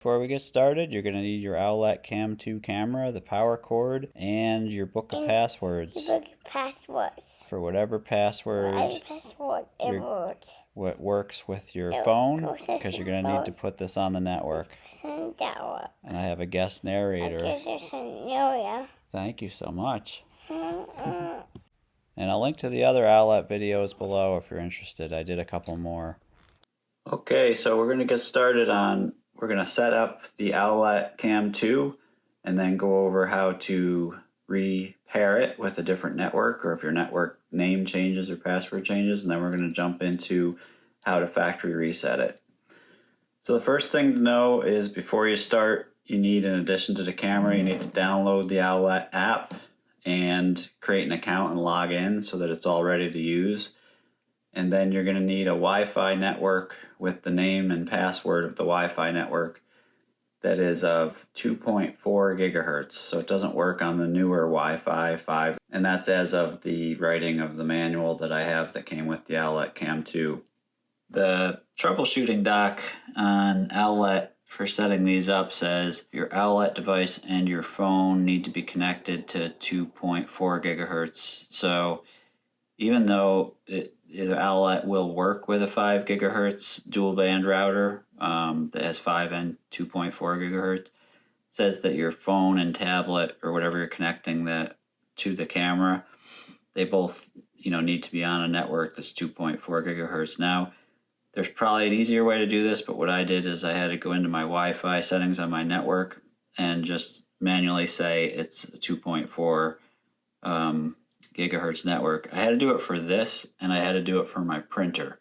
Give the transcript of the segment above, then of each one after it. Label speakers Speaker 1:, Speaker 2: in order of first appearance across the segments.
Speaker 1: Before we get started, you're going to need your Owlet Cam2 camera, the power cord, and your book of passwords.
Speaker 2: Book of passwords.
Speaker 1: For whatever password what works with your phone, because you're going to need to put this on the network. And I have a guest narrator. Thank you so much. And I'll link to the other Owlet videos below if you're interested. I did a couple more. Okay, so we're going to get started we're going to set up the Owlet Cam2 and then go over how to repair it with a different network, or if your network name changes or password changes, and then we're going to jump into how to factory reset it. So the first thing to know is before you start, you need, in addition to the camera, you need to download the Owlet app and create an account and log in so that it's all ready to use. And then you're going to need a Wi-Fi network with the name and password of the Wi-Fi network that is of 2.4 gigahertz. So it doesn't work on the newer Wi-Fi 5. And that's as of the writing of the manual that I have that came with the Owlet Cam2. The troubleshooting doc on Owlet for setting these up says your Owlet device and your phone need to be connected to 2.4 gigahertz. So even though Owlet will work with a 5 gigahertz dual band router that has 5 and 2.4 gigahertz, says that your phone and tablet or whatever you're connecting that to the camera, they both need to be on a network that's 2.4 gigahertz. Now, there's probably an easier way to do this, but what I did is I had to go into my Wi-Fi settings on my network and just manually say it's a 2.4 gigahertz network. I had to do it for this, and I had to do it for my printer.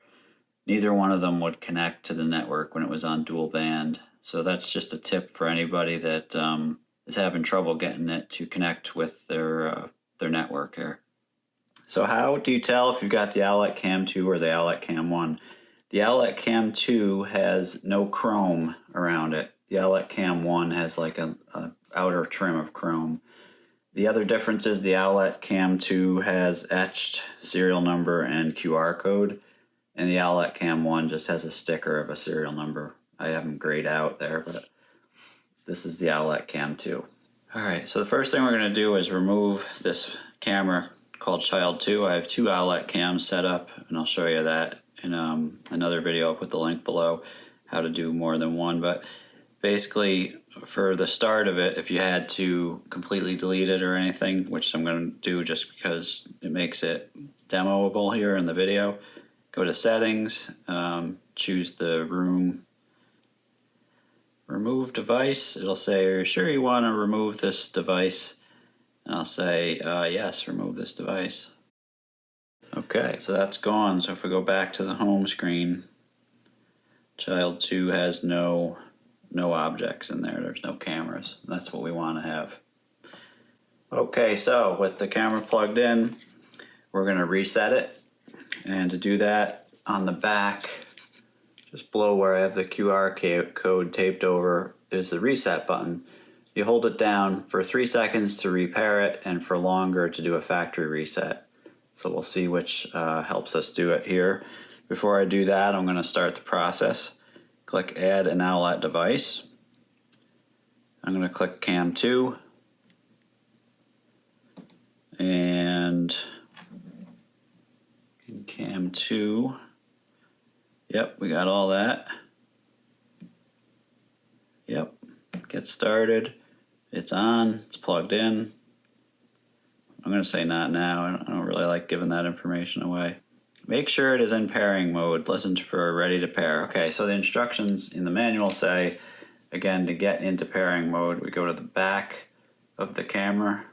Speaker 1: Neither one of them would connect to the network when it was on dual band. So that's just a tip for anybody that is having trouble getting it to connect with their network here. So how do you tell if you've got the Owlet Cam2 or the Owlet Cam1? The Owlet Cam2 has no chrome around it. The Owlet Cam1 has like a outer trim of chrome. The other difference is the Owlet Cam2 has etched serial number and QR code, and the Owlet Cam1 just has a sticker of a serial number. I have them grayed out there, but this is the Owlet Cam2. Alright, so the first thing we're going to do is remove this camera called Child 2. I have two Owlet Cams set up, and I'll show you that in another video. I'll put the link below how to do more than one, but basically for the start of it, if you had to completely delete it or anything, which I'm going to do just because it makes it demoable here in the video, go to settings, choose the remove device. It'll say, are you sure you want to remove this device? And I'll say, yes, remove this device. Okay, so that's gone. So if we go back to the home screen, Child 2 has no objects in there. There's no cameras. That's what we want to have. Okay, so with the camera plugged in, we're going to reset it. And to do that, on the back, just below where I have the QR code taped over, is the reset button. You hold it down for 3 seconds to repair it, and for longer to do a factory reset. So we'll see which helps us do it here. Before I do that, I'm going to start the process. Click Add an Owlet Device. I'm going to click Cam2. And in Cam2, yep, we got all that. Yep, get started. It's on, it's plugged in. I'm going to say not now. I don't really like giving that information away. Make sure it is in pairing mode. Listen for ready to pair. Okay, so the instructions in the manual say, again, to get into pairing mode, we go to the back of the camera,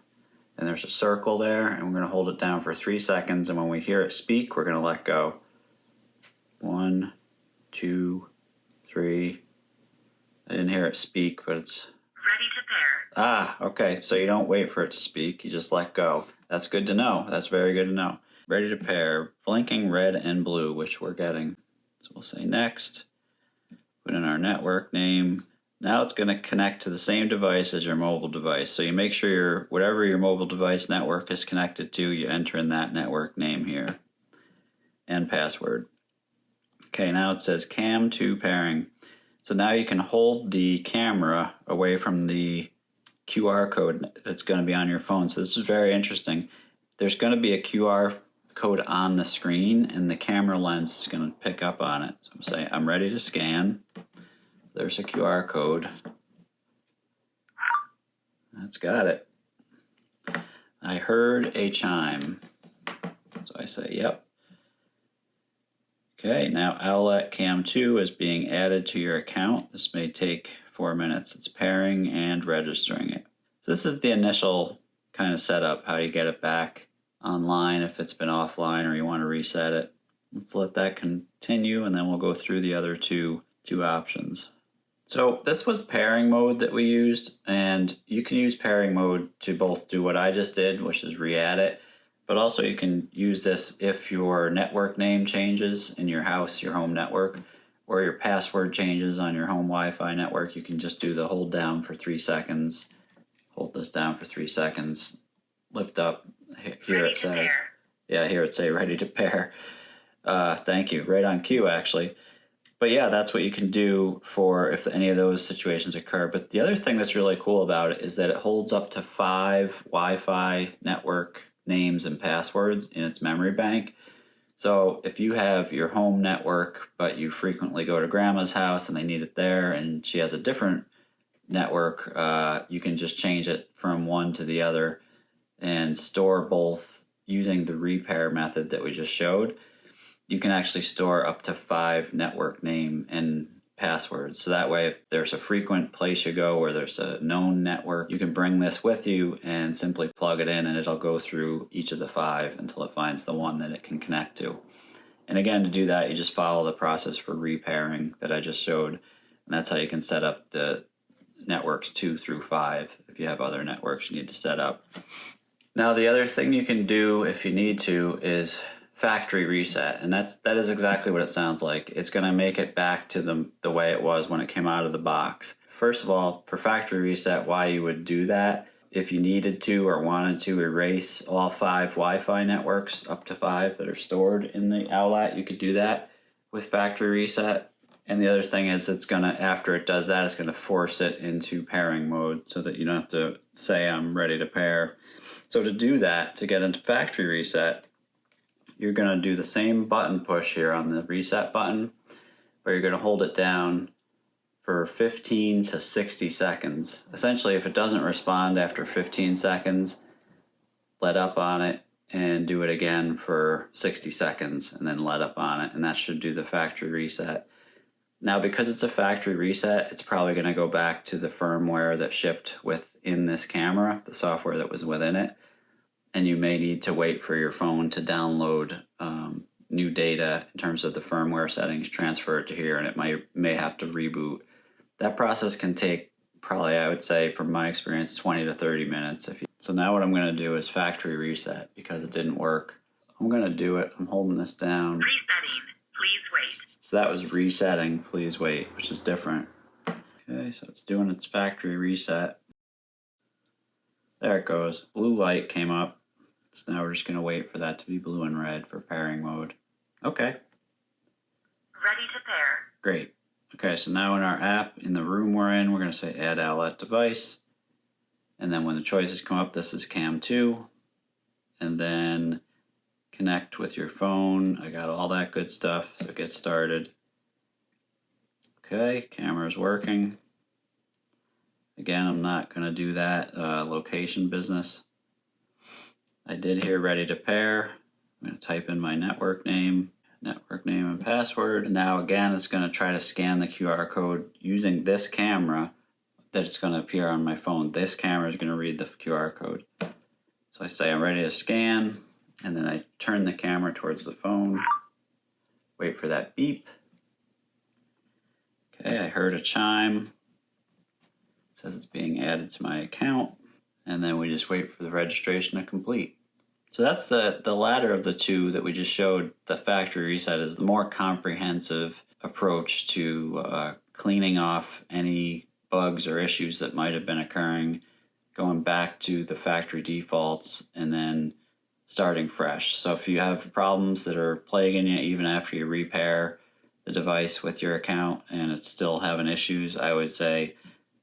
Speaker 1: and there's a circle there, and we're going to hold it down for 3 seconds, and when we hear it speak, we're going to let go. 1, 2, 3. I didn't hear it speak, but it's
Speaker 3: ready to pair.
Speaker 1: Ah, okay, so you don't wait for it to speak, you just let go. That's good to know. That's very good to know. Ready to pair, blinking red and blue, which we're getting. So we'll say next, put in our network name. Now it's going to connect to the same device as your mobile device. So you make sure whatever your mobile device network is connected to, you enter in that network name here and password. Okay, now it says Cam2 pairing. So now you can hold the camera away from the QR code that's going to be on your phone. So this is very interesting. There's going to be a QR code on the screen, and the camera lens is going to pick up on it. So I'm saying I'm ready to scan. There's a QR code. That's got it. I heard a chime. So I say, yep. Okay, now Owlet Cam2 is being added to your account. This may take 4 minutes. It's pairing and registering it. So this is the initial kind of setup, how you get it back online if it's been offline or you want to reset it. Let's let that continue, and then we'll go through the other two options. So this was pairing mode that we used, and you can use pairing mode to both do what I just did, which is re-add it, but also you can use this if your network name changes in your house, your home network, or your password changes on your home Wi-Fi network. You can just do the hold down for 3 seconds. Hold this down for 3 seconds. Lift up. Hear it say. Yeah, hear it say ready to pair. Thank you. Right on cue, actually. But yeah, that's what you can do for if any of those situations occur. But the other thing that's really cool about it is that it holds up to 5 Wi-Fi network names and passwords in its memory bank. So if you have your home network, but you frequently go to grandma's house and they need it there, and she has a different network, you can just change it from one to the other and store both using the repair method that we just showed. You can actually store up to 5 network name and passwords. So that way, if there's a frequent place you go where there's a known network, you can bring this with you and simply plug it in, and it'll go through each of the 5 until it finds the one that it can connect to. And again, to do that, you just follow the process for repairing that I just showed. And that's how you can set up the networks 2 through 5 if you have other networks you need to set up. Now, the other thing you can do if you need to is factory reset, and that is exactly what it sounds like. It's going to make it back to the way it was when it came out of the box. First of all, for factory reset, why you would do that, if you needed to or wanted to erase all 5 Wi-Fi networks, up to 5 that are stored in the Owlet, you could do that with factory reset. And the other thing is, it's going to, after it does that, it's going to force it into pairing mode so that you don't have to say I'm ready to pair. So to do that, to get into factory reset, you're going to do the same button push here on the reset button, but you're going to hold it down for 15 to 60 seconds. Essentially, if it doesn't respond after 15 seconds, let up on it and do it again for 60 seconds and then let up on it, and that should do the factory reset. Now, because it's a factory reset, it's probably going to go back to the firmware that shipped within this camera, the software that was within it. And you may need to wait for your phone to download new data in terms of the firmware settings, transfer it to here, and it may have to reboot. That process can take probably, I would say, from my experience, 20 to 30 minutes. So now what I'm going to do is factory reset because it didn't work. I'm going to do it. I'm holding this down.
Speaker 2: Resetting. Please wait.
Speaker 1: So that was resetting. Please wait, which is different. Okay, so it's doing its factory reset. There it goes. Blue light came up. So now we're just going to wait for that to be blue and red for pairing mode. Okay.
Speaker 2: Ready to pair.
Speaker 1: Great. Okay, so now in our app, in the room we're in, we're going to say add Owlet device. And then when the choices come up, this is Cam2. And then connect with your phone. I got all that good stuff, so get started. Okay, camera's working. Again, I'm not going to do that location business. I did here ready to pair. I'm going to type in my network name and password. And now again, it's going to try to scan the QR code using this camera that it's going to appear on my phone. This camera is going to read the QR code. So I say I'm ready to scan, and then I turn the camera towards the phone. Wait for that beep. Okay, I heard a chime. It says it's being added to my account. And then we just wait for the registration to complete. So that's the latter of the two that we just showed. The factory reset is the more comprehensive approach to cleaning off any bugs or issues that might have been occurring, going back to the factory defaults, and then starting fresh. So if you have problems that are plaguing you even after you repair, the device with your account and it's still having issues, I would say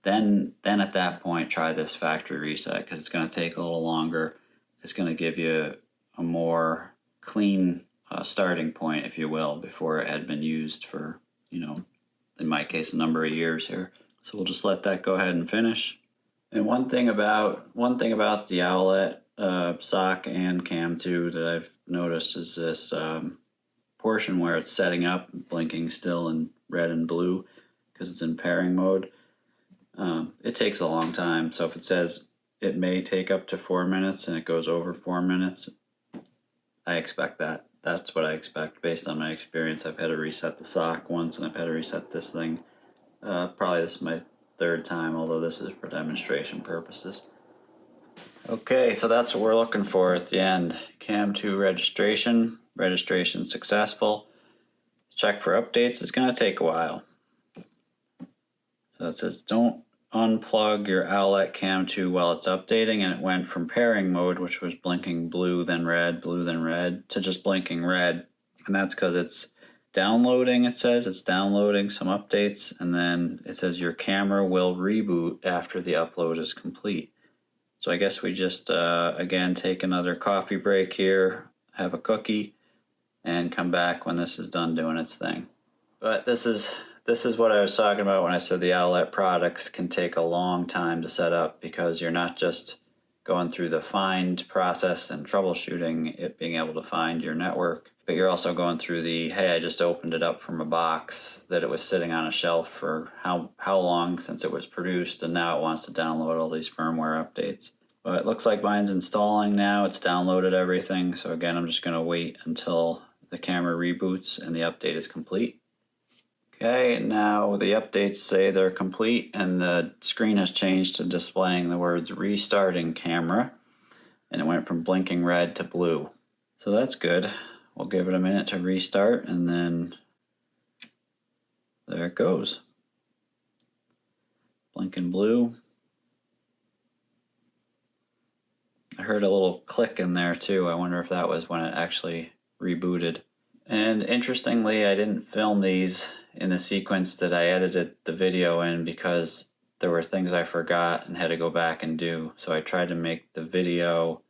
Speaker 1: then at that point try this factory reset, because it's going to take a little longer. It's going to give you a more clean starting point, if you will, before it had been used for, in my case, a number of years here. So we'll just let that go ahead and finish. And one thing about the Owlet SOC and Cam2 that I've noticed is this portion where it's setting up, blinking still in red and blue because it's in pairing mode. It takes a long time. So if it says it may take up to 4 minutes and it goes over 4 minutes, I expect that. That's what I expect based on my experience. I've had to reset the SOC once and I've had to reset this thing. Probably this is my third time, although this is for demonstration purposes. Okay, so that's what we're looking for at the end. Cam2 registration successful. Check for updates. It's going to take a while. So it says don't unplug your Owlet Cam2 while it's updating, and it went from pairing mode, which was blinking blue then red, to just blinking red. And that's because it's downloading, it says. It's downloading some updates, and then it says your camera will reboot after the upload is complete. So I guess we just, again, take another coffee break here, have a cookie, and come back when this is done doing its thing. But this is what I was talking about when I said the Owlet products can take a long time to set up, because you're not just going through the find process and troubleshooting it being able to find your network, but you're also going through the, hey, I just opened it up from a box that it was sitting on a shelf for how long since it was produced, and now it wants to download all these firmware updates. But it looks like mine's installing now. It's downloaded everything. So again, I'm just going to wait until the camera reboots and the update is complete. Okay, now the updates say they're complete and the screen has changed to displaying the words restarting camera, and it went from blinking red to blue. So that's good. We'll give it a minute to restart, and then there it goes. Blinking blue. I heard a little click in there too. I wonder if that was when it actually rebooted. And interestingly, I didn't film these in the sequence that I edited the video in, because there were things I forgot and had to go back and do. So I tried to make the video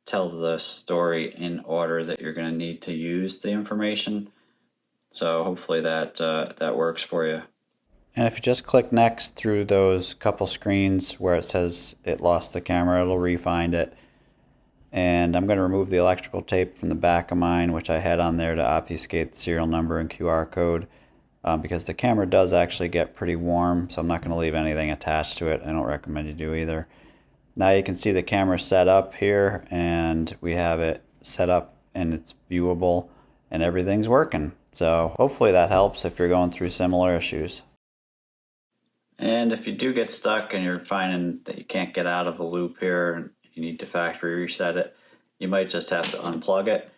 Speaker 1: tell the story in order that you're going to need to use the information. So hopefully that works for you. And if you just click next through those couple screens where it says it lost the camera, it'll re-find it. And I'm going to remove the electrical tape from the back of mine, which I had on there to obfuscate the serial number and QR code, because the camera does actually get pretty warm, so I'm not going to leave anything attached to it. I don't recommend you do either. Now you can see the camera set up here, and we have it set up and it's viewable and everything's working. So hopefully that helps if you're going through similar issues. And if you do get stuck and you're finding that you can't get out of the loop here and you need to factory reset it, you might just have to unplug it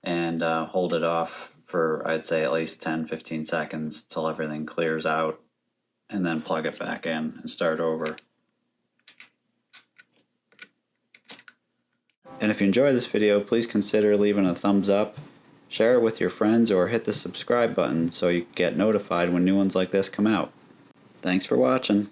Speaker 1: and hold it off for, I'd say, at least 10-15 seconds till everything clears out, and then plug it back in and start over. And if you enjoy this video, please consider leaving a thumbs up, share it with your friends, or hit the subscribe button so you get notified when new ones like this come out. Thanks for watching.